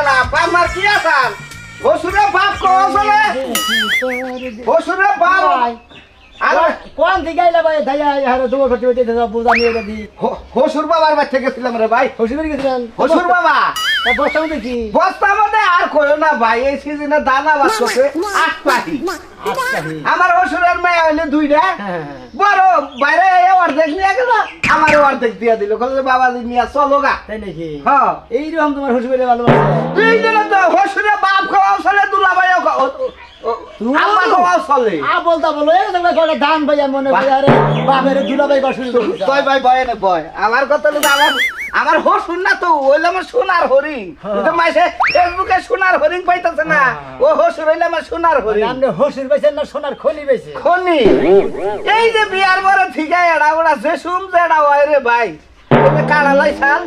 গেলাম আমার কি আসাল হসুরে বাপ কসলে হসুরে বাপ আরে কোন দিকে আইলা ভাই দাইয়া আর দুবার ফটি ফটি বুঝা নিয়ে গেছি হসুর বাবার বাড়ি থেকে গেছিলাম রে ভাই হসুর গেছিলেন হসুর বাবা বস্তা মধ্যে কি বস্তা মধ্যে আর কইও না ভাই এই সিজনে দানা বাস করছে আট পাটি আমার হসুরের মেয়ে হইলে দুইটা বড় বাইরে অর্ধেক নিয়ে গেল আমার অর্ধেক দিয়ে দিল বলে বাবা নিয়ে চলো গা তাই নাকি হ্যাঁ এইরকম তোমার হসুরের ভালোবাসা তুই জানো তো হসুরে বাপ খাওয়া চলে দুলাভাইও আম্মা খাওয়া চলে বল এই তোমরা করে ধান ভাইয়া মনে করে আরে বাপের দুলাভাই বসে তুই ভাই ভয় না ভয় আমার কথা হলো আমার হসুর না তো ওইলে আমার সোনার হরিণ তো মাসে ফেসবুকে সোনার হরিণ পাইতাছে না ও হসুর হইলে আমার সোনার হরিণ আপনি হসুর পাইছেন না সোনার খনি পাইছে খনি এই যে বিয়ার পরে ঠিক এড়া ওরা যে শুম যেড়া হয় রে ভাই ওকে কাড়া লাই শাল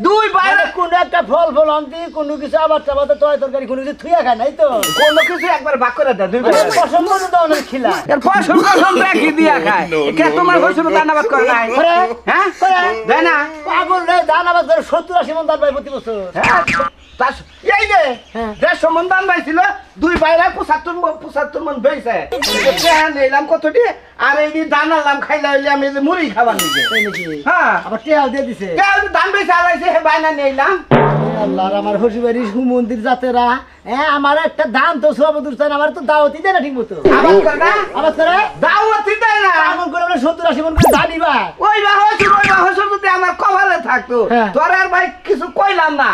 দুই বাইরে কোন একটা ফল আনতি কোনো কিছু আবার চাবাতে তরকারি কোনো কিছু থুইয়া খায় নাই তো কোনো কিছু একবার ভাগ করে দেয় দুই বাইরে পছন্দ তো অনেক খিলা এর ফসল রাখি দিয়া খায় কে তোমার হসুর দানাবাদ করে নাই হ্যাঁ দেয় না পাগল রে দানাবাদ করে 70-80 মন দান পাই প্রতি বছর এই যে 150 মন দান পাইছিল দুই বাইরে 75 মন বেইছে নিলাম কতটি আর এই দানা লাম খাইলা হইলে আমি যে মুড়ি খাবার নিজে হ্যাঁ আবার টেয়াল দিয়ে দিছে দান বেইছে আলাইছে হে বাইনা নিলাম আল্লাহর আমার হসুবাড়ি মন্দির জাতেরা আমার একটা দান তো সব দুস্তান আমার তো দাওয়াতি দেয় না ঠিক মতো আবার করে দাওয়াতি দেয় না এমন করে আমরা 70-80 মন করে জানিবা ওই হসুর যদি আমার কপালে থাকতো তোর আর ভাই কিছু কইলাম না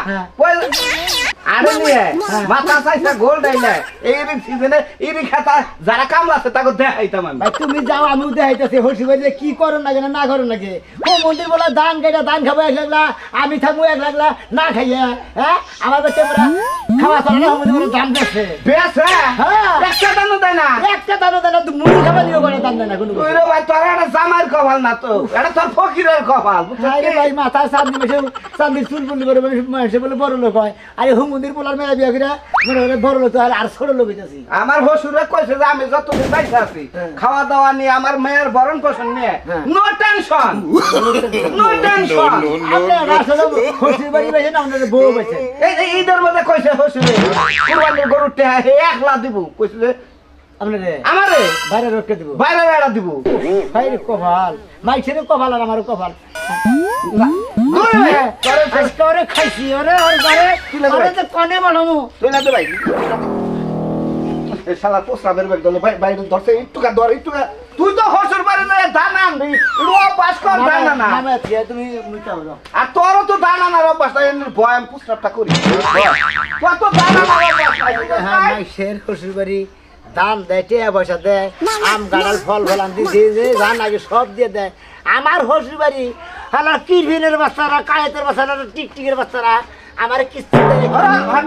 আরে নিয়ে মাথা চাইছা গোল ডাইলে এই সিজনে ইরি খাতা যারা কামলাছে তাকে দেখাইতাম আমি ভাই তুমি যাও আমিও দেখাইতেছি হসুবাড়ি কি করো না কেন না করো নাকি ও মন্দির বলা দান গাইটা দান খাবো 1 লাখ আমি থাকবো 1 লাখ না খাইয়া হ্যাঁ আমাদের তোমরা খাওয়া চলে না আমাদের বলে দাম বেছে বেছে হ্যাঁ একটা দানও দেয় না তুই মুড়ি খাবার নিও করে দাম দেয় না কোনো ওই রে ভাই তোর একটা জামাইয়ের কপাল না তো এটা তোর ফকিরের কপাল আরে ভাই মাথা চাঁদি বসে চাঁদি চুল বললি করে মানুষে বলে বড় লোক হয় আরে হুমুন্দির পোলার মেলা বিয়া করে মনে করে বড় লোক আর ছোট লোক হইতাছি আমার হসুরে কইছে যে আমি যতদিন বাইসে আছি খাওয়া দাওয়া নিয়ে আমার মেয়ের ভরণ পোষণ নিয়ে নো টেনশন আপনি আসলে হসুর বাড়ি বেছে না আমাদের বউ বেছে এই ঈদের মধ্যে কইছে হসুরে কুরবানির গরুর টেহা 1 লাখ দিব কইছে আপনারে আমারে বাইরে রটকে দিব বাইরে বেড়া দিব বাইরে কপাল মাইছের কপাল আর আমার কপাল ওরে খাইছি ওরে ওর ঘরে তো কনে বানানো তুই না দে ভাই এই শালা পোসরা বের বের দলে ভাই বাইরে ধরছে একটুকা ধর একটুকা তুই তো হসুর বাড়ি যায় দানা আনবি রুয়া পাস কর দানা না তুমি মুইতাও যাও আর তোরও তো দানা না অভ্যাস তাই ভয় আমি পোসরাটা করি কত দানা না অভ্যাস হ্যাঁ মাইছের হসুর বাড়ি দান দেয় টিয়া পয়সা দেয় আম গাড়াল ফল ফলান দিয়ে ধান আগে সব দিয়ে দেয় আমার হসুর বাড়ি হালা কিরভিনের বাচ্চারা কায়েতের বাচ্চারা টিকটিকের বাচ্চারা আমার কিস্তি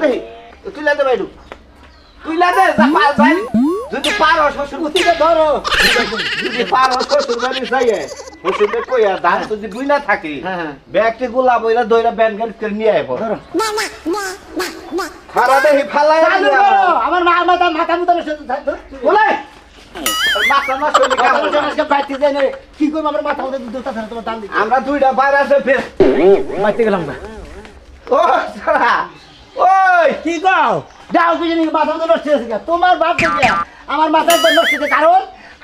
দেয় তুই লাদে বাইরু তুই লাদে যদি পারো শ্বশুর কুতিকে ধরো যদি পারো শ্বশুর বাড়ি যাইয়ে শ্বশুরকে কইয়া ধান যদি বুইলা থাকি ব্যাগটি গোলা বইলা দইরা ব্যান গাড়ি করে নিয়ে আইবো খারা দেহি ফালাই আমার মাথা মুতা বলে মাথা না শরীর কি করবো আমার মাথা মধ্যে দুধটা তোমার দাম দিচ্ছি আমরা দুইটা বাইরে আছে ফের বাইতে গেলাম না ও সারা ওই কি কও যাও কিছু নি মাথা মধ্যে নষ্ট হয়েছে তোমার বাপ থেকে আমার মাথার উপর নষ্ট হয়েছে কারণ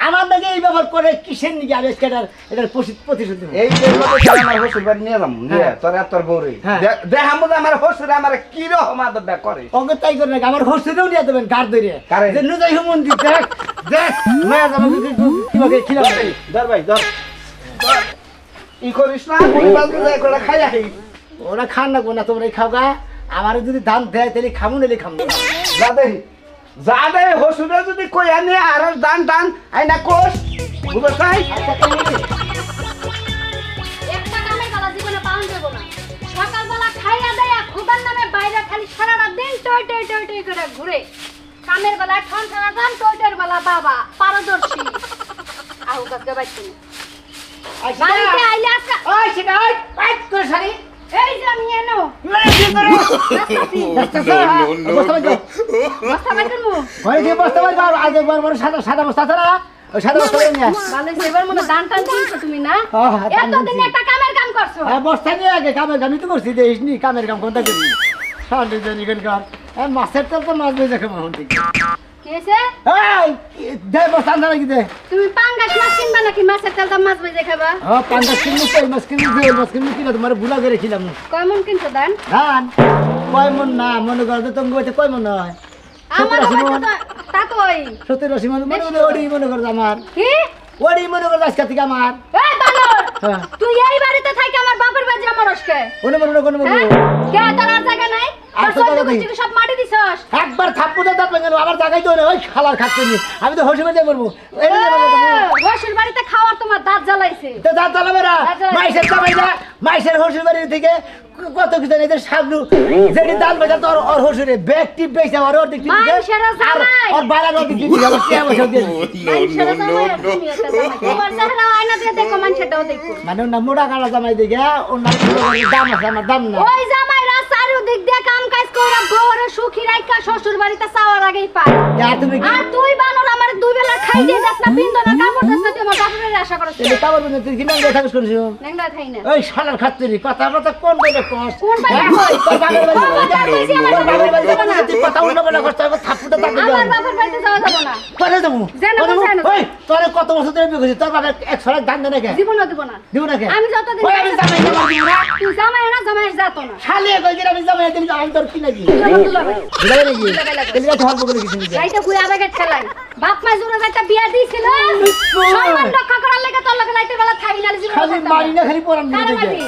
আমার নাকি এই ব্যবহার করে কিসের নিকে আমি এটার প্রতিশোধ দেবো এই যে আমার হসুর বাড়ি নিয়ে যাম নিয়ে তোর বউরে দেখাম আমার হসুর আমার কি রকম আদরটা করে অঙ্গ তাই করে নাকি আমার হসুরেও নিয়ে দেবেন গার ধরে যে নুজাই হুমন্দি দেখ মায়া যাবো কিভাবে খিলাম ধর ভাই ধর ই করিস না করে খাই আহি ওরা খান না কোনা তোমরা খাও গা আমার যদি ধান দেয় তাহলে খামু নিলে খামু যাদে হসুরে যদি কই আনে আর দান দান আই না কোষ বুঝছ নাই একটা কামের গলা জীবনে পাউন দেব না সকালবেলা খাইয়া দেয়া খুদার নামে বাইরে খালি সারা দিন টই টই টই টই করে ঘুরে কামের বেলা ঠন ঠন ঠন টই টইর বেলা বাবা পারদর্শী আউ কাছে বাইছি বাড়িতে আইলে আজকে ওই সেটা ওই তোর শাড়ি এই যে আমি এনো বস্তা বাইতে মু ঘরে গিয়ে বস্তা বাইতে আজ একবার বড় সাদা বস্তা আছে না ওই সাদা বস্তা নিয়ে ভালো সেবার মনে দান টান দিছো তুমি না এতদিন একটা কামের কাম করছো হ্যাঁ বস্তা নিয়ে আগে কামের কাম তো করছি দেখিস নি কামের কাম কোনটা করি শান্তি জানি এখানকার মাছের তেল তো মাছ ভেজে খাবো এখন থেকে কি হয়েছে? এই দে বস আন্দা নাকি দে তুমি পাঙ্গাস মাছ কিনবা নাকি মাছের তেল দাম মাছ ভেজে খাবা? হ্যাঁ পান্ডা কিনবো তো এই মাছ কিনবো যে মাছ কিনবো কিনা তোমার ভুলা করে খিলাম কয় মন কিনছো দান? ধান কয় মন না মনে করো তো তোমার বইতে কয় মন হয় আমার হয়তো তা তো ওই 70-80 মন মনে করে ওডি মনে করো আমার কি? ওডি মনে করো আজকে থেকে আমার এই বানর হ্যাঁ তুই এই বাড়িতে থাকি আমার বাপের বাড়ি আমার রসকে ওনে মনে কোন মনে হ্যাঁ কে তোর আর জায়গা নাই আর তোর তো জায়গা সব নেই। কিছু সব মাটি দিছস একবার থাপ্পড়ে দাঁত ভেঙে নেবো, আবার জায়গায় তো ওই খালার খাচ্ছে নি আমি তো হসে মেজে মরবো এই যে রসের বাড়িতে খাওয়ার তোমার দাঁত জ্বালাইছে তো দাঁত জ্বালাবে না দাঁত জ্বালাবে। মাইসের জামাই না মাইসের হসুর বাড়ি থেকে কত কিছু এদের সাবলু যেটি দাঁত বেজা তো ওর হসুরে ব্যাগ টিপ বেচে ওর দিক দিকে মাইসেরা জামাই। ওর বাইরে ওর দিক দিকে আমার কে বসে দিয়ে মানুষেরা জামাই আর তুমি একটা জামাই। তোমার চেহারা আয়না দিয়ে দেখো মানুষটাও দেখো মানে ওর না মোটা কাটা জামাই দিকে ওর না দাম আছে আমার দাম না ওই জামাইরা চারিদিক দিয়ে কাম কাজ করে বউরে সুখী রাইখা শ্বশুর বাড়িতে চাওয়ার আগেই পায় আর তুমি কি আর তুই বানর আমার দুই বেলা খাই দিয়ে যাস না বিন্দু না কাপড় দাস না তুই আমার বাপের আশা করছিস তুমি কাবার বন্ধু তুই কিনা দেখা করিস লেংড়া থাই না ওই শালার খাচ্ছিস কথা কথা কোন বলে কস কোন বাইরে কই? তোর বাবার বাড়ি যাবো না, তুই কথা উল্টো পাল্টা করছিস, একবার থাপ্পড়টা তাকে দাও। আমার বাপের বাড়িতে যাওয়া যাবে না করে দেবো। জানো, করে দেবো। জানো। ওই, তোরে কত বছর ধরে বিয়ে করছিস, তোর বাবার এক ছড়াক ধান দেয় না কে? জীবনও দিব না দিব না কে? আমি যতদিন ওই, আমি জামাই না, আমার দিব না। তুই জামাই না জামাই যাতো না শালি এ কইছিস, আমি জামাই দিলি, আমি তোর কি নাকি? তুই আমার দুলাভাই। বুঝাবে নাকি? বুঝাবে লাগবে। তেলি গাছ হল্প করে কিছু নিতে। গাইটা গুই আবেগে ঠেলাই বাপ মা জোরে যাইতা বিয়া দিছিল সম্মান রক্ষা করার লাগি তোর লগে লাইটের বেলা থাকি না জীবন খালি মারি না, খালি পরান দিয়ে কারে দেখে। মারবি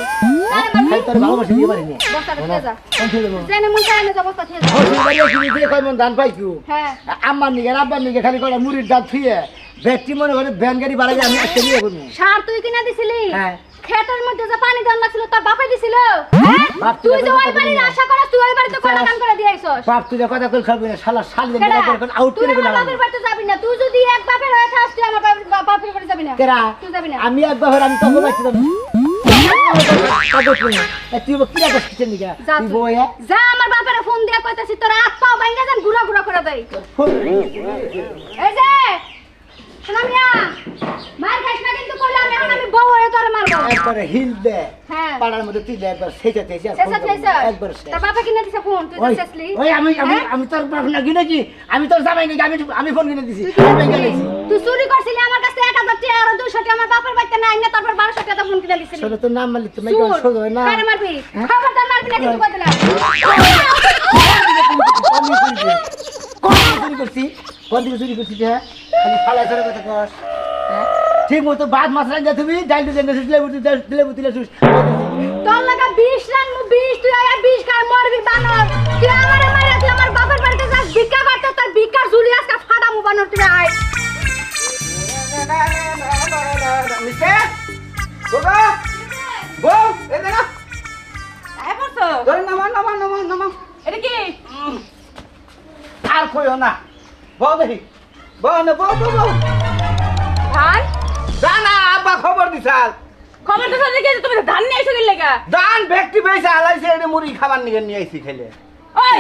কারে মারবি খালি তোর ভালোবাসা দিয়ে পারি না। বস্তাটা দিয়ে যা কোন ছেলে গো? জেনে মন চায় না যা বস্তা দিয়ে যা হসুর বাড়ি কিনে দিয়ে কয় মন ধান পাই কিউ? হ্যাঁ আম্মার নিগে, আব্বার নিগে খালি কয়টা মুড়ির দাঁত থুয়ে, ব্যাগটি মনে করে ভ্যান গাড়ি বাড়াই আমি একটা নিয়ে করবো। সার তুই কিনা দিছিলি হ্যাঁ। ক্ষেতের মধ্যে যে পানি দেওয়ার লাগছিল তোর বাপে দিছিল বাপ তুই যে কথা ওই বাড়ির আশা করস তুই ওই বাড়িতে কয়টা কাম করে দিয়ে আইছস বাপ তুই যা কথা কই খাবি না, শালা শালি কেডা? আউট তুই করে আমার গেলাম। বাপের বাড়িতে যাবি না তুই যদি এক বাপের হয়ে থাকস তুই আমার বাপের বাড়ি যাবি না কেরা? তুই যাবি না আমি একবার আমি তখন আসছিলাম তুই কি রাখছিস কিচেন দিকে যা তুই তুই। বই যা আমার বাপের ফোন দিয়া কইতাছি তোর হাত পা ভাঙা যান গুড়া গুড়া করে দেই এই যে শোনা মিয়া মার খাইস না কিন্তু কইলাম এখন আমি বউ হয়ে তোরে মারবো একবারে হিল দে হ্যাঁ পাড়ার মধ্যে তুই একবার সেটা তেছে শেষা শেষা একবার শেষ তোর বাপে কিনে দিছে ফোন তুই তো ওই শেষলি ওই আমি আমি হ্যাঁ? আমি তোর বাপ না কিনে কি আমি তোর জামাই নাকি আমি ফোন কিনে দিছি তুই কিনে আমি দিছিলি? গেছি তুই চুরি করছিলি আমার কাছে 1000 টাকা আর 200 টাকা আমার বাপের বাড়িতে নাই না তারপর 1200 টাকা ফোন কিনে দিছিলি ছোট তোর নাম মারলি তুমি চুর। সোজা হয় না কারে মারবি হ্যাঁ? খবরদার মারবি না কিন্তু কই দিলাম চুরি করছি কোন দিকে চুরি করছি হ্যাঁ খালি ফালা ধরে কথা কস হ্যাঁ? ঠিক মতো ভাত মাছ রান্না তুমি ডাল দিয়ে দেন লেবু দিলে সুস তোর লাগা 20 রান মু 20 তুই আয়া 20 খায় মরবি বানর তুই আমারে মাইরা তুই আমার বাপের বাড়িতে যাস ভিক্ষা করতে তোর ভিক্ষার ঝুলি আজকে ফাটা মু বানর তুই আয় নিচে গোগো বউ এই দেখো আয় পড়ছো? ধরে নামা এটা কি? আর কইও না বউ দেখি বউ না বউ ধান? জানা আব্বা খবর দিছাল খবর তো শুনে গেছে, তুমি তো ধান নিয়ে এসে দিলে গা। দান ব্যক্তি বেশি হালাইছে এটা মুড়ি খাবার নিয়ে নিয়ে আইছি খেলে ওই,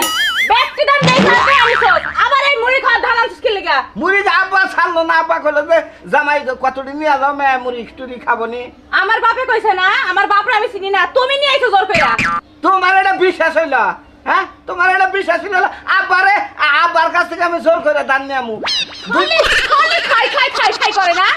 ব্যক্তি ধান দেইছে আর তুই আনছস। আবার এই মুড়ি খাওয়া ধান আনছস কি লেগা? মুড়ি যে আব্বা ছাড়লো না আব্বা কইলো যে জামাই কতটি নিয়ে যাও মেয়ে মুড়ি টুরি খাবো নি আমার বাপে কইছে না, আমার বাপরে আমি চিনি না, তুমি নিয়ে আইছো জোর কইরা। তোমার এটা বিশ্বাস হইল হ্যাঁ তোমার এটা বিশ্বাস হইল আব্বারে আব্বার কাছ থেকে আমি জোর করে দান নিয়ে আমু খালি খাই করে না?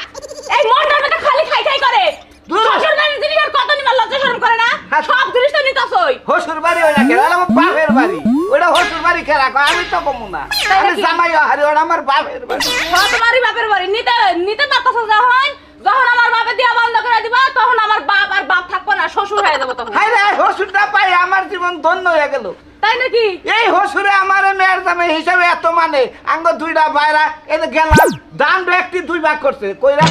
এই মনটার মধ্যে খালি খাই করে। দূর। শ্বশুর বাড়ির জিনিস আর কত নিবার লজ্জা শরম করে না? হ্যাঁ। সব জিনিস তো নিতাছই। হসুর বাড়ি ওইটা খেলা আমার বাপের বাড়ি ওটা হসুর বাড়ি খেলা আমি তো কমু না তাই আমি নাকি? জামাই হারি ওটা আমার বাপের বাড়ি সব তোমারই বাপের বাড়ি। নিতে পারতাছো যখন আমার বাপে দিয়া বন্ধ করে দিবা তখন আমার বাপ আর বাপ থাকবো না, শ্বশুর হয়ে যাবো তখন। হাই রে হসুরটা পাই আমার জীবন ধন্য হয়ে গেল তাই নাকি? এই হসুরে আমার মেয়ের জামাই হিসাবে এত মানে আঙ্গ দুইটা বাইরা এতে গেলাম দান ব্যক্তি দুই ভাগ করছে কইরা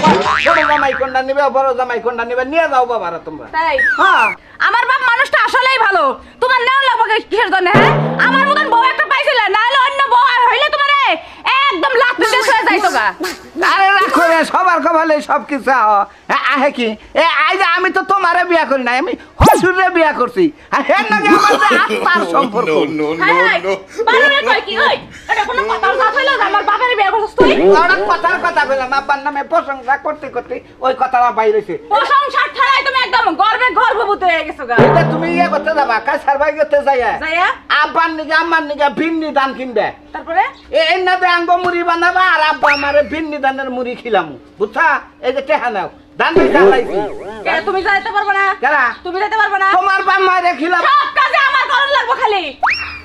ছোট জামাই কোনটা নিবে বড় জামাই কোনটা নিবে নিয়ে যাও বাবারা তোমরা তাই হ্যাঁ আমার বাপ মানুষটা আসলেই ভালো। তোমার নেওয়া লাগবে কিসের জন্য? হ্যাঁ, আমার মতন বউ একটা পাইছিলে, নাহলে অন্য বউ আর হইলে তোমার একদম লাখ শেষ হয়ে যাইতো গা। আরে রাখো রে সবার কপালে সব কিছু আহে কি এ আইজা আমি তো তোমারে বিয়া করি নাই আমি হসুরে বিয়া করছি আর হের নাকি আমার যে আত্মার সম্পর্ক হাই হাই, বাড়িতে কই কি ওই? এটা কোনো কথার কথা হইলো যে আমার বাপের বিয়ে করছিস তুই? অনেক কথার কথা বললাম আব্বার নামে প্রশংসা করতে করতে ওই কথাটা বাইরেছে প্রশংসার ঠাড়ায় তুমি একদম গর্বে গর্ভবতী হয়ে হয়ে গেছো গা এটা তুমি ইয়ে করতে যাবা কাজ সার্ভাই করতে যাইয়া যাইয়া আব্বার নিকে আম্মার নিকে ভিন্নি ধান কিনবে তারপরে এই না আঙ্গ মুড়ি বানাবা আর আব্বা আমারে ভিন্নি ধানের মুড়ি খিলামু বুঝছা এই যে টেহা নাও ধান দিয়ে চালাইছি কে তুমি যাইতে পারবে না কেরা তুমি যাইতে পারবে না তোমার বাপ মায়ের খিলাম সব কাজে আমার করণ লাগবে খালি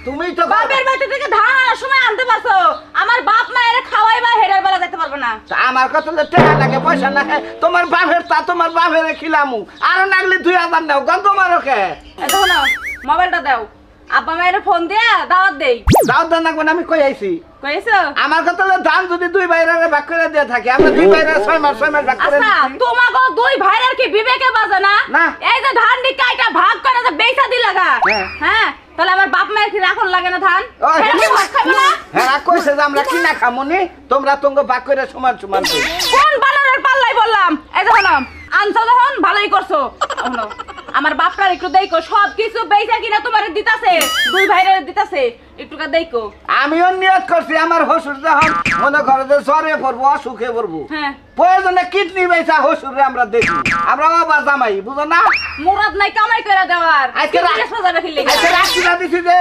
তুমি তো বাপের বাড়ি থেকে ধান আনার সময় আনতে পারছো আমার বাপ মায়ের খাওয়াইবা হেডের বেলা যাইতে পারবে না আমার কত যে টেহা লাগে পয়সা না তোমার বাপের তা তোমার বাপের খিলামু আর নাগলি 2000 নাও গন্ধ মারোকে এই দেখো না মোবাইলটা দাও আব্বা মায়ের ফোন দিয়া দাওয়াত দেই দাও দাও নাকবে আমি কই আইছি কইছো আমার কত ধান যদি দুই বাইরে ভাগ করে দিয়ে থাকে আমরা দুই বাইরে 6 মাস ভাগ করে আচ্ছা দিছি। তোমাগো দুই ভাইয়ের কি বিবেকে বাজে না না। এই যে ধান দি কাইটা ভাগ করে যে বেচা দি লাগা হ্যাঁ। হ্যাঁ তাহলে আমার বাপ মায়ের কি রাখন লাগে না ধান ওই, এরা কি ভাগ খাবে না হ্যাঁ কইছে যে আমরা কিনা খামুনি তোমরা তোঙ্গ ভাগ করে সমান সমান দিই কোন বানরের পাল্লাই বললাম এই দেখো না আনছো যখন ভালোই করছো শোনো, আমার বাপটার একটু দেখো সব কিছু বেচা কিনা তোমারে দিতাছে দুই ভাইয়ের দিতাছে একটুকা দেখো আমিও নিয়ত করছি আমার হসুর যখন মনে করে যে জ্বরে পড়বো অসুখে পড়বো হ্যাঁ প্রয়োজনে কিডনি বেচা হসুরে আমরা দেখি আমরা বাবা জামাই বুঝো না মুরাদ নাই কামাই করে দেওয়ার আজকে রা- আজকে যাবে কি লেগে আজকে রাখিলা দিছি যে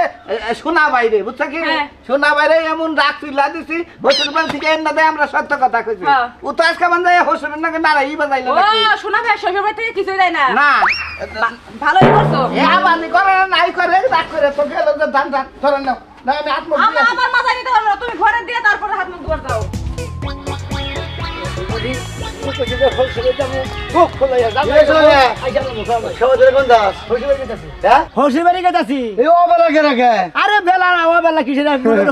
সোনা বাইরে বুঝছো কি হ্যাঁ। সোনা বাইরে এমন রাখিলা দিছি হসুর বাড়ি থেকে এনে দেয় আমরা সত্য কথা কইছি হ্যাঁ। ও তো আজকে মানে হসুরের নাকি নারাই বাজাইলো ও নাকি শোনা ভাই শ্বশুর বাড়ি থেকে কিছুই দেয় না না ভালোই করছো এ আবানি করে না, নাই করে রাগ করে তো গেল যে ধান ধান ধরে নাও না আমি আত্মহত্যা আমার মাথা নিতে পারবো না তুমি ঘরে দিয়ে তারপরে হাত মুখ ধোয়ার দাও হসি বাড়ি গেছি আরে বেলা না ও বেলা কিসের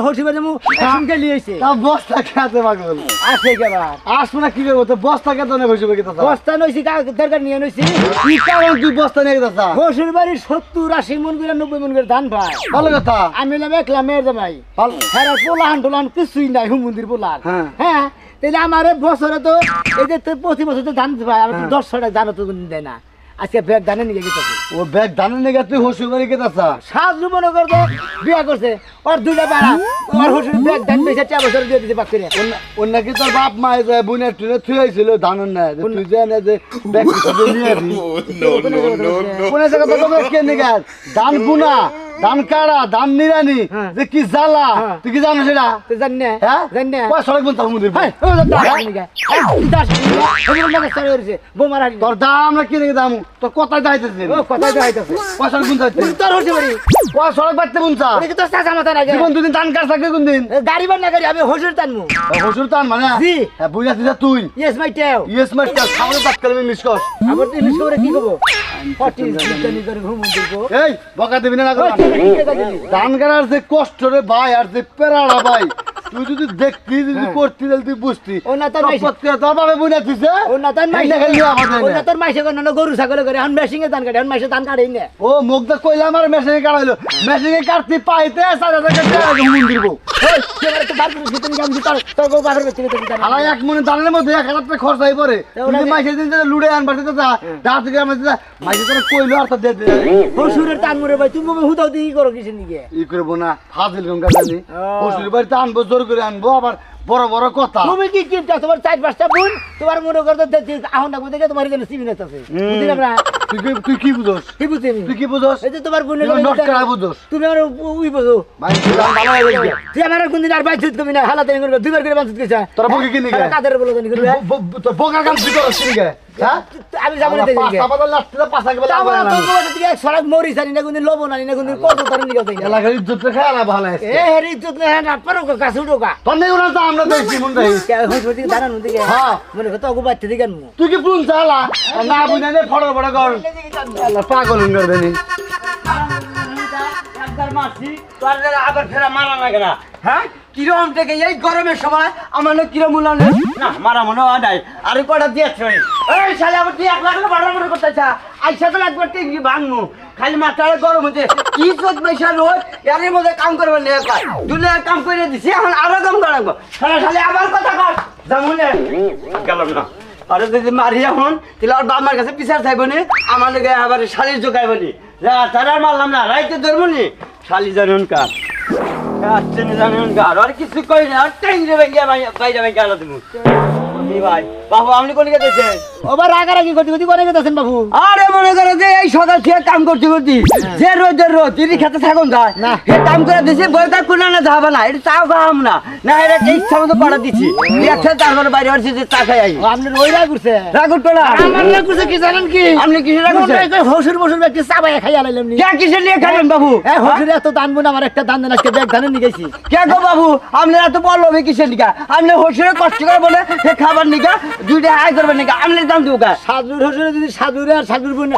হসি বাড়ি শুনকে লিয়েছে বস্তা খেতে পাগল আসে কেবার আসবো না কি করবো তো বস্তা খেতে না বসে গেছে বস্তা নইছি দরকার নিয়ে নইছি কি কারণ তুই বস্তা নিয়ে গেছা হসির বাড়ি 70-80 মন করে 90 মন করে ধান পায় ভালো কথা আমি হলাম একলা মেয়ের জামাই হ্যাঁ পোলাহান টোলাহান কিছুই নাই হুমন্দির পোলার হ্যাঁ। হ্যাঁ তাহলে আমার বছরে তো এই যে প্রতি বছর তো ধান পায় আমার তো 10-6টা ধান তো দেয় না আজকে ব্যাগ ধানে নিয়ে গেছে ও ব্যাগ দানে নিয়ে গেছে তুই হসু বাড়ি গেছা সাজু মনে করবো বিয়া করছে ওর দুইটা বাড়া ওর হসুর ব্যাগ ধান বেশি 4 বছর দিয়ে দিতে পারছে অন্য কি তোর বাপ মা যায় বুনের টুনে থুই আইছিল ধানের না তুই যে না যে ব্যাগ নিয়ে আবি কোনে জায়গা তো তোকে কে নিয়ে গেছ ধান বুনা ধান কাড়া ধান নিরানি হ্যাঁ। যে কি জ্বালা হ্যাঁ। তুই কি জানিস এটা তুই জানি না হ্যাঁ জানি না কয় সড়ক বলতাম মুদির তোর দাম না কিনে দাম তোর কোথায় যাইতেছিস কয় সড়ক বুনতে কয় সড়ক বাড়তে বুনছা জীবন দুদিন ধান কাট থাকবে কোন দিন গাড়ি বান্না গাড়ি আমি হসুর টানবো হসুর টান মানে জি। হ্যাঁ বুঝাছিস তুই ইয়েস মাই টেও ইয়েস মাস্টার খাওয়ার বাদ করবি মিস কর আবার তুই ইংলিশ করে কি করবো ফটিস বিজ্ঞানী করে ভ্রমণ করবো এই বকা দিবি না ধান কাটার যে কষ্ট রে ভাই আর যে পেরাড়া ভাই তুই যদি দেখতি যদি করতি তাহলে তুই বুঝতি ও না তোর মাইসে তোর বাবা বুঝাছিস ও না তোর মাইসে ও না ও তোর মাইসে করে না গরু ছাগল করে এখন মেশিনে ধান কাটে এখন মাইসে ধান কাটেই না মুখটা কইলে আমার মেশিনে কাটাইলো মেশিনে কাটতে পাইতে সাদা হুমুন দিব আলাই এক মনে দানের মধ্যে 1000 টাকা খরচ হয়ে পড়ে তুই মাইসের দিন লুড়ে আনবার দিতে যা দা থেকে আমার মাইসে তোর কইলো আর তো দে দে হসুরের টান মরে ভাই তুমি হুদাও দিয়ে করো কিছু নিকে ই করবো না ফাজিল গঙ্গা জানি হসুর বাড়িতে আনবো জোর করে আনবো আবার বড় বড় কথা তুমি কি কি চাও তোমার 4-5টা বোন তোমার মনে করতে আহন না বুঝে তোমার এখানে সিমিন আছে বুঝলি না তুই কি বুঝোস কি বুঝি আমি তুই কি বুঝোস এই যে তোমার বোনের তুই নট করা বুঝোস তুমি আমার উই বুঝো ভাই তুই ভালো হয়ে গেলি তুই আমার কোনদিন আর বাইচ কবি না হালাতে করবে দুইবার করে বাঁচিত গেছে তোরা বকে কি নিগে কাদের বলো জানি করবে তোর বোকা কাম তুই করছিস নিগে হ্যাঁ আমি যাবো না দেখি পাঁচটা পাতা লাস্টে পাঁচা গেলে তারপরে তো তোমার দিকে এক সড়ক মরি জানি না কোনদিন লবণ আনি না কোনদিন কত তার নিকে যাই এলাকার ইজ্জত রেখে আর ভালো আছে এ হেরি ইজ্জত না না পারো কাছে উঠোকা তোর নেই ওরা তো আমরা দেখছি মন রাই কে হইছে দিকে দাঁড়ানো দিকে হ্যাঁ। মনে কত অগু বাচ্চা দিকে আনমু তুই কি পুন চালা না বুঝা নে ফড় বড় কর আল্লাহ পাগল করে দেনি আবার ফেরা মারা লাগে না হ্যাঁ কিরম থেকে এই গরমের সময় আমার কিরম মূল্যায়ন না মারা মনে হয় নাই আর কটা দিয়েছে এই শালে আবার তুই 1 লাখ ভাড়া মনে করতেছা আইসা তো একবার টিঙ্গি ভাঙমু খালি মাথায় গরম হচ্ছে কি চোখ পয়সা রোজ এর মধ্যে কাম করবে না কয় দুলে কাম করে দিছি এখন আরো কাম করাবো শালা শালে আবার কথা কর জামুনে গেলাম না আরে যদি মারি এখন তাহলে আর বাবার কাছে পিছার থাকবো নি আমার লগে আবার শালির জোগাইব নি তারা মারলাম না রাইতে ধরবো নি শালি জানুন কার জানুন কার আর কিছু কই না আর টাইম দেবে গিয়া বাইরে বাইরে আলো তুমি ভাই বাবু আপনি কোন গেছেন? ওবার রাগারাগি করতে করতে কোনে গেছেন বাবু? আরে মনে করো যে এই সকাল থেকে কাম করতে করতে যে রোদের রোদ তিনি খেতে থাকুন যায় না। সে কাম করে দিছি বইটা কোনো না যাবে না এটা চাও খাওয়াম না না এটা ইচ্ছা মতো পাড়া দিচ্ছি একটা তারপরে বাইরে আসছি যে চা খাই আই ও, আপনার ওই রাগ করছে? রাগুর টোলা আমার রাগ করছে কি জানেন কি? আপনি কিসে রাগুছেন? হসুর বসুর ব্যক্তি চাবাই খাইয়া লাইলাম নি। কে কিসে নিয়ে খাবেন বাবু? হসুর এত দান বোন আমার একটা দান দেন আজকে ব্যাগ ধানে নিয়ে গেছি। কে গো বাবু আপনি এত বললো কিসের নিকা আপনি হসুরে কষ্ট করে বলে সে খাবার নিকা দুইটা আয় করবেন নিকা আপনি দাম দিব কা সাজুর হসুরে যদি সাজুরে আর সাজুর বোন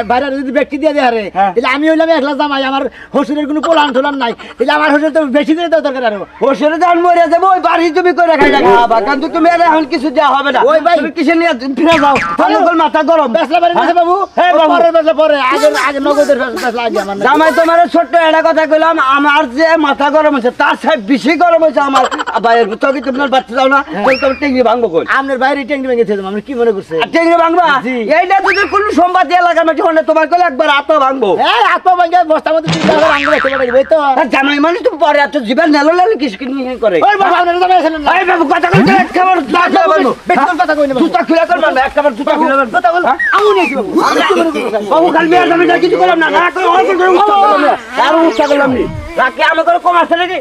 বাইরে যদি ব্যক্তি দিয়ে দেয় রে হ্যাঁ। তাহলে আমি হইলাম একলা জামাই আমার হসুরের কোনো পোলান টোলান নাই তাহলে আমার হসুর তো বেশি করে দেওয়া দরকার আরো। হসুরে দাম মরে যাবো ওই বাড়ি তুমি করে খাই খাবা কিন্তু তুমি আর এখন কিছু দেওয়া হবে না ওই ভাই। তুমি কিসে নিয়ে ফিরে যাও তোমার মাথা গরম বেসলা বাড়ি গেছে বাবু? হ্যাঁ, বাবু। পরে বেসলা পরে আগে আগে নগদের বেসলা আগে আমার না। জামাই তোমার ছোট্ট একটা কথা কইলাম আমার যে মাথা গরম হয়েছে তার সাহেব বেশি গরম হয়েছে আমার ভাইয়ের তোকে তোমার বাচ্চা দাও না তোমার টেঙ্গি ভাঙবো কই আপনার বাইরে ট্যাঙ্কি ভেঙে ছিল আমি কি মনে করছে? আর টেঙ্গি ভাঙবা জি। এইটা যদি কোনো সোমবার দিয়ে লাগার মাঝে হলে তোমার কলে একবার আত্মা ভাঙবো এই আত্মা ভেঙে বস্তার মধ্যে তুই আবার আঙ্গুল এসে পড়ে যাবে তো। আর জামাই মানে তো পরে এত জীবন নেলো লেলো কিছু নিয়ে করে ওই বাবা আপনারা জামাই আছেন না? এই বাবু কথা কইতে এক খাবার দাঁড়া বাবু বেশি কথা কই না বাবু। জুতা খুলে করবা না এক খাবার জুতা খুলে করবা কথা বল। আমি নেছি বাবু। আমি কি মনে করছে? বাবু খালি মেয়ের দামে যা কিছু করলাম না না করে অনেক করে উৎসাহ করলাম না আর উৎসাহ করলাম নি রাখি আমাকে কম আসছে নাকি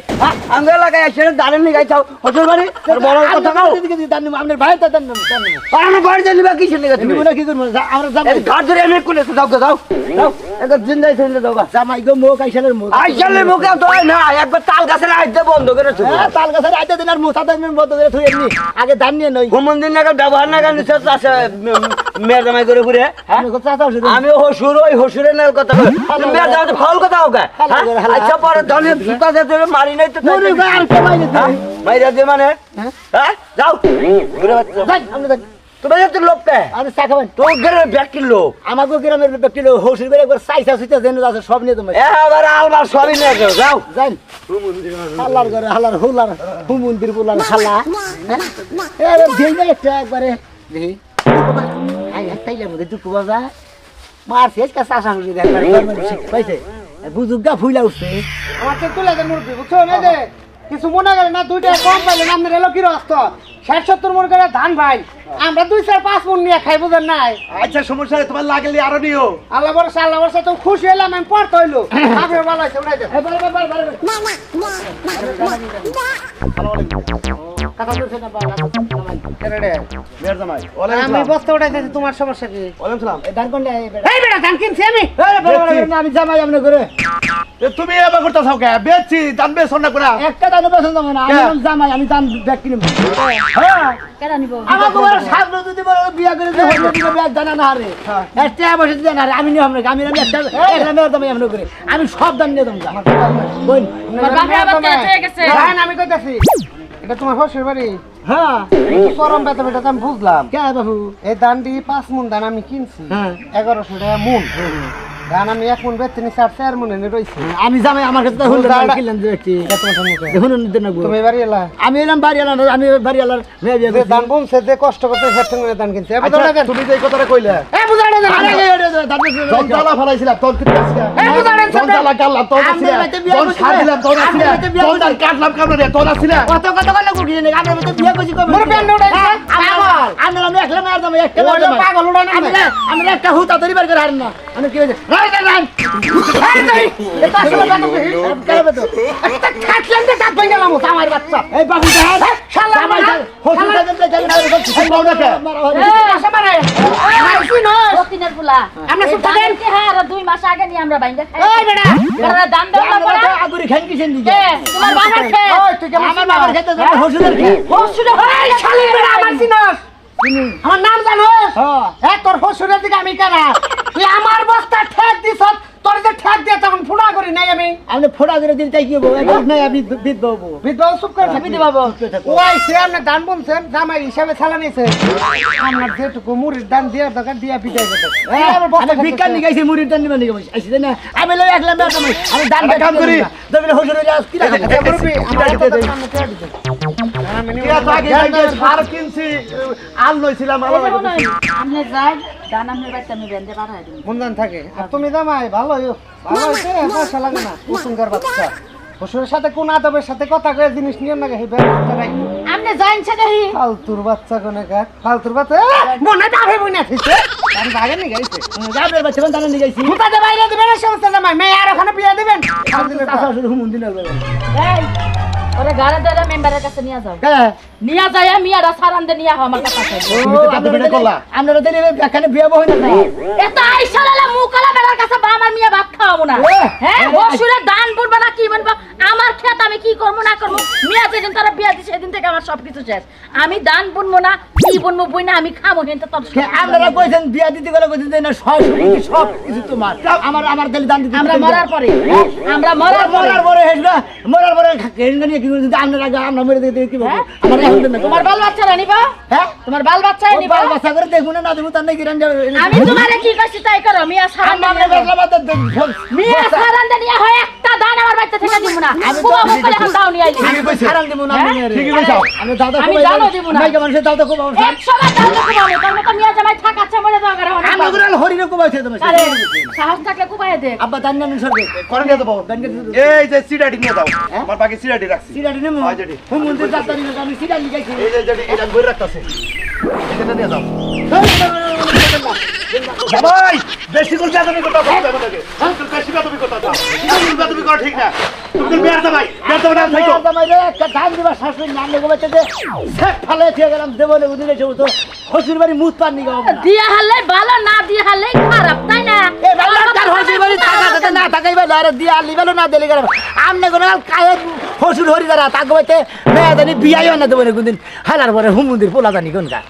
আঙ্গুল লাগাই আসছে দাঁড়েন নি গাইছাও হসুর বাড়ি আর বড় কথা কাও আপনার ভাই তো দেন না। আর আমার বাড়ি জানি বা কিসের লেগে তুমি তুমি কি করবো? আমরা এই জামাই ঘাট ধরে এনে কোলে যাও গো, যাও যাও একবার জিন্দাই ছেড়ে দাও গা জামাই গো মুখ আইসালের মুখ। আইসালে মুখে তো হয় না একবার তাল গাছের আইতে বন্ধ করে ছিল হ্যাঁ, তাল গাছের আইতে দিন আর মুথা দিন বন্ধ করে থুই এমনি আগে ধান নিয়ে নই। হুমন্দির নাগাল ব্যবহার নাগাল নিচ্ছে আছে মেয়ের জামাই করে ঘুরে হ্যাঁ আমি কথা চাও শুধু। আমি হসুর ওই হসুরের নাগাল কথা কই মেয়ের জামাই ফাউল কথা হোক আচ্ছা পরে ধনে জুতা দিয়ে মারি নাই তো মরে গো আর কে মাইরে দিবে? মাইরা দিয়ে মানে হ্যাঁ যাও ঘুরে বাচ্চা যাই, আমরা যাই। তোমার যাতে লোকটা আরে চা খাবেন? তো গেলে ব্যাগটির লোক আমাকে গ্রামের ব্যক্তি হসুর করে একবার চাইছা সুইচা দেন আছে সব নিয়ে তোমার এবার আলবার সবই নিয়ে গেল যাও যাই হাল্লার ঘরে হাল্লার হুলার হুমন্দির বুলার হাল্লা এরে ভেঙে একটা একবারে দেখি আই একটাইলে মধ্যে দুঃখ বাজা মারছে একটা চাষা হয়ে একবার পাইছে বুজুগা ফুইলা উঠছে আমাকে তুলে দেন মুরব্বী বুঝছো না দে কিছু মনে করে না দুইটা কম পাইলে না আপনার এলো কি রস্ত 60-70 মন করে ধান ভাই আমরা 2-4-5 মন নিয়ে খাই বুঝেন নাই আচ্ছা সমস্যা নেই তোমার লাগলে আরো নিও আল্লাহ বর্ষা তো খুশি হলাম আমি পড়তে হইলো আপনার ভালো হয়েছে উঠাই দেন কথা বলছে না বাবা মেয়ের জামাই আমি বস্তা উঠাইতেছি তোমার সমস্যা কি ওয়ালাইকুম সালাম ধান কোন এই বেটা ধান কিনছি আমি আমি জামাই আপনি করে তুমি এবার করতে চাও কে বেচছি জানবে সোনা করে একটা দান পছন্দ হয় না আমি জামাই আমি দান ব্যাগ কিনে হ্যাঁ কেডা নিব আমার তোমার সামনে যদি বলো বিয়া করে যে হইলো দিবে ব্যাগ জানা না হারে একটা বসে জানা হারে আমি নিয়ে আমরা আমি একটা একটা মেয়ের দামে আমরা করে আমি সব দান নিয়ে দমজা বল বাবা আবার কেটে গেছে ধান আমি কইতাছি এটা তোমার শ্বশুর বাড়ি হ্যাঁ গরম বেতা বেটা আমি বুঝলাম কে বাবু এই ধানটি 5 মন ধান আমি কিনছি হ্যাঁ 1100 টাকা মন ধান আমি 1 মন বেচতে নিছি আর 4 মন এনে রইছি আমি জামাই আমার কাছে হইলো কিনলেন যে একটি দেখুন নিতে না তুমি বাড়ি এলা আমি এলাম বাড়ি এলাম আমি বাড়ি এলাম মেয়ে বিয়ে যে ধান বুনছে যে কষ্ট করতে সেটা করে ধান কিনছে এবার আচ্ছা, দেখেন তুমি যে এই কথাটা কইলে এই বুঝাড়ে দেন জনজালা ফলাইছিলাম তোর কি আসছে এই বুঝাড়ে জনজালা কাটলাম তোর আসছে জন সার দিলাম তোর আসছে জনজাল কাটলাম কামড়ে তোর আসছে কত কত কত কুটি নে আমরা মতে বিয়ে কইছি কবে মোর প্যান্ট উঠাইছে পাগল আমরা আমি একলা মেয়ের দাম একটা ওই লোক পাগল উড়ান না আমরা একটা হুতা ধরি বার করে হার না আমি কি হইছে রাই রাই রাই এটা আসলে বাদ দে করবে তো একটা খাটলেন যে কাট ভেঙে গেলাম আমার বাচ্চা এই বাবু দেখ শালা জামাই আমার হোটেল থেকে যাই না পাও না কে আশা মারে আমার কি নয় রতিনের ফুলা আমরা এই সুতা ধানের দেন কি হ্যাঁ আর 2 মাস আগে নিয়ে আমরা বাইন্দা খাই এই বেটা বেটা দাম দাও না পড়া আগুরি খান কিসের দিকে কে তোমার বাবার খেয়ে ওই তুই কেমন আমার বাবার খেতে যাবে হোটেলের কি হসুরে এই শালি বেটা আমার চিনস আমার নাম জানোস হ্যাঁ এ তোর হসুরের দিকে আমি কেনা তুই আমার বস্তা ঠেক দিছ তোর যে ঠেক দিয়ে তখন ফুটা করি নাই আমি আপনি ফোড়া করে দিন তাই কি হবো এখন নাই আমি বিদ বাবু বিধবা চুপ করে থাকি বিদ বাবু ওই সে আপনি দান বলছেন জামাই হিসাবে ছালা নিয়েছে আমার যেটুকু মুড়ির দান দিয়ে দোকান দিয়ে বিদায় করতে আমি বিজ্ঞান নিগাইছি মুড়ির দান নিবা নিগাইছি আইছি না আমি লই একলা মেয়ে তুমি আমি দান একটা কাম করি। দেবলে হোটেলে যাস কি রাখে সার কিনছি আল লইছিলাম আমনে যাই দান আমনে বাইতে আমি বেন্দে পাঠাই দিই মন্দান থাকে আর তুমি জামাই ভালো হইছে পয়সা লাগে না কুসুমকার বাচ্চা শ্বশুরের সাথে কোন আদবের সাথে কথা কয়ে জিনিস নিয়ে না হে ব্যবস্থা রাখবো আপনি জানছে দেখি ফালতুর বাচ্চা কোনে কাক ফালতুর বাচ্চা মনে দাবে বইনা থিছে আমি ভাগে নি গাইছে যাবে বাচ্চা দান নিয়ে গেছি মুতাতে বাইরে দিবেন না সমস্যা না মেয়ে আর ওখানে বিয়ে দিবেন চাচা শুধু হুমুন দিন এই ওরে গাড়ি ধরে মেম্বারের কাছে নিয়ে যাও হ্যাঁ নিয়ে যাই মিয়ারা সারান্দে নিয়ে আমার কাছে আপনারা দিলে এখানে বিয়ে বই না এত আইসালালা মুকালা বেলার কাছে বা আমার মিয়া ভাত খাওয়াবো না হ্যাঁ বসুরে দান বুনবা না কি বলবো আমার খেত আমি কি করবো না করবো মিয়া যেদিন তারা বিয়া দিছে সেদিন থেকে আমার সবকিছু শেষ আমি দান বুনবো না কি বুনবো বই না আমি খাবো কিন্তু তোর আপনারা কইছেন বিয়া দিতে গেলে কইছেন যে না সব কিছু তোমার আমার দিলে দান দিতে আমরা মরার পরে আমরা মরার পরে মরার পরে হেডা মরার পরে হেডা নিয়ে কি করে যদি আপনারা আমরা মরে দিতে কি বলবো আমার এখন দেন না তোমার বাল বাচ্চারা নিবা হ্যাঁ তোমার বাল বাচ্চা নিবা বাল বাচ্চা করে দেখুন না দেবো তার নাকি রান্না আমি তোমারে কি কইছি তাই করো মিয়া সারান্দে আমরা বেলা বাদ মিয়া সারান্দে নিয়ে হয় একটা দান আমার বাচ্চা থেকে দিব না বুবা বকলে এখন দাও নিয়ে আইলি হারাম দেবো না ঠিকই কইছো আমি দাদা আমি জানো দেবো না মাইকা মানুষের দাদা খুব অবস্থা এক সময় দাও না কুবাবো তোর মতো মিয়া জামাই থাকাচ্ছে মরে যাওয়া করে আমরা করে হরিরে খুব আছে তোমার আরে সাহস থাকলে কুবাই দে আব্বা দান না সরবে করে নিয়ে যাবো এই যে সিডাটি নিয়ে যাও আমার বাকি সিডাটি রাখছি সিরাটি নেমু হয় যেটি। হুম মন্দির যাত্রা নিয়ে আমি সিরাটি গাইছি এই যে যেটি এটা বই রাখতাছে এটা নিয়ে যাও ভাই বেশি করে বেদবি কথা বলতে হবে নাকি তুই বেশি বেদবি কথা দাও তুমি বেদবি করা ঠিক না তুমি বের দা ভাই বের দা না থাকো দামাইরে একটা ধান দিবা শাশুড়ি নাম লেগে বলতে যে সেট ফালে দিয়ে গেলাম দেবলে উদিনে সে তো হসুর বাড়ি মুত পান নি গাও দিয়া হালে ভালো না দিয়া হালে খারাপ তাই না এ বাবা তার হসুর বাড়ি থাকা যেতে না থাকাইবা আর দিয়া লিবেলো না দেলি গেলাম আমনে কোন কায়ে হসুর হরি দ্বারা তাকে বলতে মেয়ে জানি বিয়াইও না দেবলে কোনদিন হালার পরে হুম মন্দির পোলা জানি কোনকা